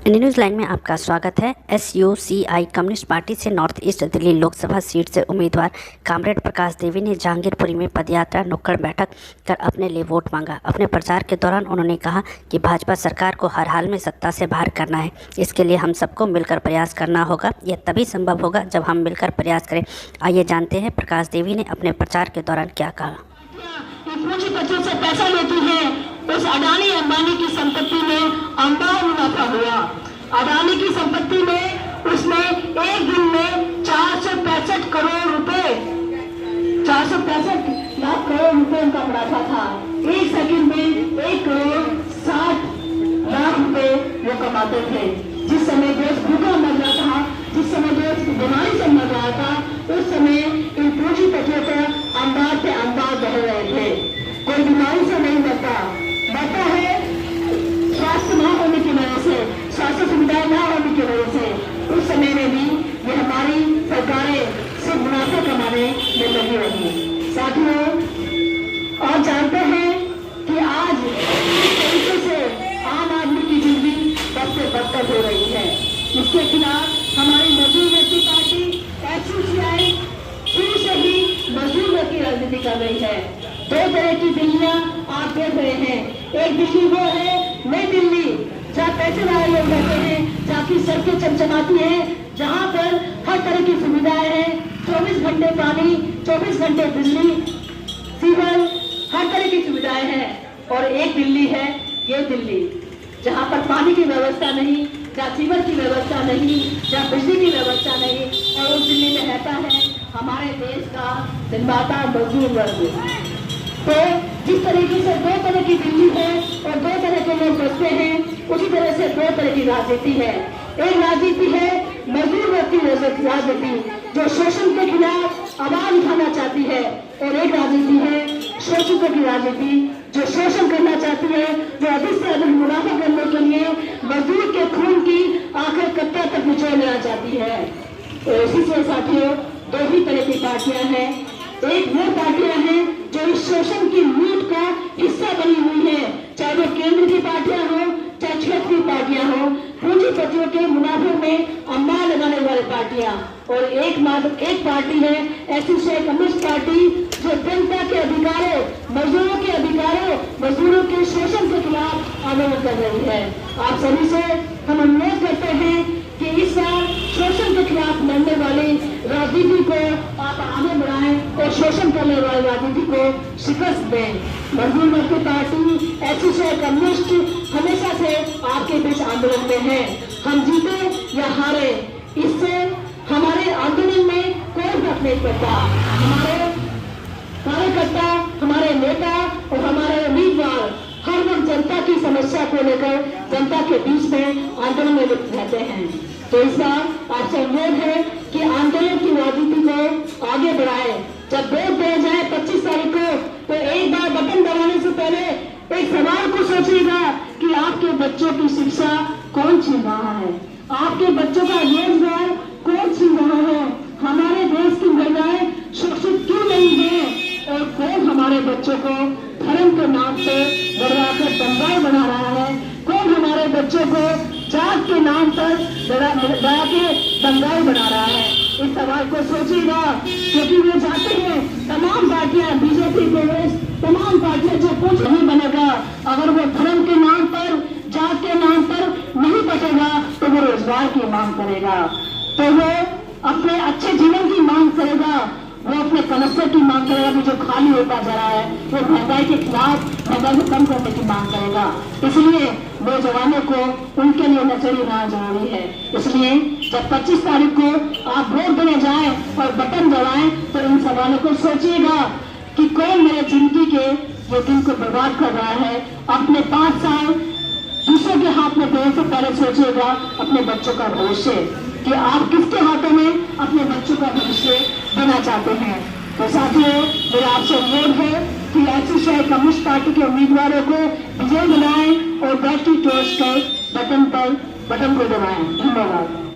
Indian news line में आपका स्वागत है। SUCI कम्युनिस्ट पार्टी से north east Delhi Lok Sabha seat से उम्मीदवार कामरेड प्रकाश देवी ने जहांगीरपुरी में पदयात्रा नुक्कड़ बैठक कर अपने लिए वोट मांगा। अपने प्रचार के दौरान उन्होंने कहा कि भाजपा सरकार को हर हाल में सत्ता से बाहर करना है। इसके लिए हम सबको मिलकर प्रयास करना होगा। यह तभी संभव होगा जब हम मिलकर प्रयास करें। आइए जानते हैं प्रकाश देवी ने अपने प्रचार के दौरान क्या कहा। पूंजीपतियों से पैसा लेती है, उस अडानी अंबानी की संपत्ति में अंबार मुनाफा हुआ। अडानी की संपत्ति में उसने एक दिन में 465 करोड़ रुपए 465 लाख करोड़ रुपए उनका मुनाफा था। एक सेकंड में 1 करोड़ 60 लाख रुपए वो कमाते थे। जिस समय देश भूखा मर रहा था, जिस समय देश बीमारी से मर रहा था, उस समय इन पूंजीपतियों को अंबार पे अंबार बह रहे थे। कोई बीमारी से नहीं मरता है स्वास्थ्य न होने की वजह से, स्वास्थ्य सुविधाएं न होने की वजह से। उस समय में भी ये हमारी सरकारें सिर्फ मुनाफा कमाने में लगी रही। साथियों, और जानते हैं कि आज इस तरीके से आम आदमी की जिंदगी बद से बदतर हो रही है। इसके खिलाफ हमारी मजदूर व्यक्ति पार्टी SUCI शुरू से ही मजदूरों की राजनीति कर रही है। दो तरह की दिल्लियां आप देख रहे हैं। एक दिल्ली वो है नई दिल्ली, जहाँ पैसे वाले लोग रहते हैं, जहाँ की सड़कें चमचमाती हैं, जहाँ पर हर तरह की सुविधाएं हैं। 24 घंटे पानी, 24 घंटे बिजली, सीवर, हर तरह की सुविधाएं हैं। और एक दिल्ली है ये दिल्ली, जहाँ पर पानी की व्यवस्था नहीं, जहाँ सीवर की व्यवस्था नहीं, जहाँ बिजली की व्यवस्था नहीं। और उस दिल्ली में रहता है हमारे देश का निर्माता मजदूर वर्ग। तो जिस तरीके से दो तरह की दिल्ली है और दो तरह के लोग बसते हैं, उसी तरह से दो तरह की राजनीति है। एक राजनीति है मजदूर वर्ग की राजनीति, जो शोषण के खिलाफ आवाज उठाना चाहती है, और एक राजनीति है शोषितों की राजनीति, जो शोषण करना चाहती है, जो अधिक से अधिक मुनाफा करने के लिए मजदूर के खून की आखिर कत्ते तक निचोड़ लेना चाहती है। तो इसी से साथियों, दो ही तरह की पार्टियां हैं। एक वो पार्टियां हैं जो इस शोषण की लूट का हिस्सा बनी हुई है, चाहे वो केंद्र की पार्टियां हो, चाहे क्षेत्र की पार्टियां हो, पूंजीपतियों के मुनाफे में अंबार लगाने वाली पार्टियां। और एक पार्टी है SUCI कम्युनिस्ट पार्टी, जो जनता के अधिकारों, मजदूरों के अधिकारों, मजदूरों के शोषण के खिलाफ आंदोलन कर रही है। आप सभी से हम अनुरोध करते हैं कि इस बार शोषण के खिलाफ लड़ने वाली राजनीति को आप आगे बढ़ाएं और शोषण करने वाली राजनीति को शिकस्त दें। मजदूर वर्ग की पार्टी SUCI कम्युनिस्ट हमेशा से आपके बीच आंदोलन में है। हम जीते या हारे, इससे हमारे आंदोलन में कोई फर्क नहीं पड़ता। हमारे कार्यकर्ता, हमारे नेता और हमारे उम्मीदवार हर वक्त जनता की समस्या को लेकर जनता के बीच में आंदोलन में लिप्त रहते हैं। तो इस बार आपसे अनुरोध है कि आंदोलन की राजनीति को आगे बढ़ाएं। जब वोट दिया जाए 25 तारीख को, तो एक बार बटन दबाने से पहले एक सवाल को सोचिएगा कि आपके बच्चों की शिक्षा कौन छीन रहा है, आपके बच्चों का रोजगार कौन छीन रहा है, हमारे देश की महिलाएं सुरक्षित क्यों नहीं है, और कौन हमारे बच्चों को धर्म के नाम पे बढ़ाकर दंगाई बना रहा है, कौन हमारे बच्चों को जात के नाम पर बढ़ा के दंगाई बना रहा है। इस सवाल को सोचिएगा, क्योंकि वे चाहते हैं तमाम पार्टियां, BJP, कांग्रेस, तमाम पार्टियां जो कुछ नहीं बनेगा, अगर वो धर्म के नाम पर, जात के नाम पर नहीं बचेगा, तो वो रोजगार की मांग करेगा, तो वो अपने अच्छे जीवन की मांग करेगा, वो अपने कलस्तर की मांग करेगा कि जो खाली होता जा रहा है, वो महंगाई के खिलाफ महंगाई को कम करने की मांग करेगा। इसलिए नौजवानों को उनके लिए नजरिया रहना जरूरी है। इसलिए जब 25 तारीख को आप वोट देने जाएं और बटन दबाएं, तो इन सवालों को सोचिएगा कि कौन मेरे जिंदगी के वो दिन को बर्बाद कर रहा है। अपने 5 साल दूसरों के हाथ में देने से पहले सोचिएगा अपने बच्चों का भविष्य, कि आप किसके हाथों में अपने बच्चों का भविष्य देना चाहते हैं। तो साथियों, मेरा आपसे अनुरोध है कि SUCI कम्युनिस्ट पार्टी के उम्मीदवारों को विजय बनाएं और बैटरी टॉर्च कर बटन को दबाएं। धन्यवाद।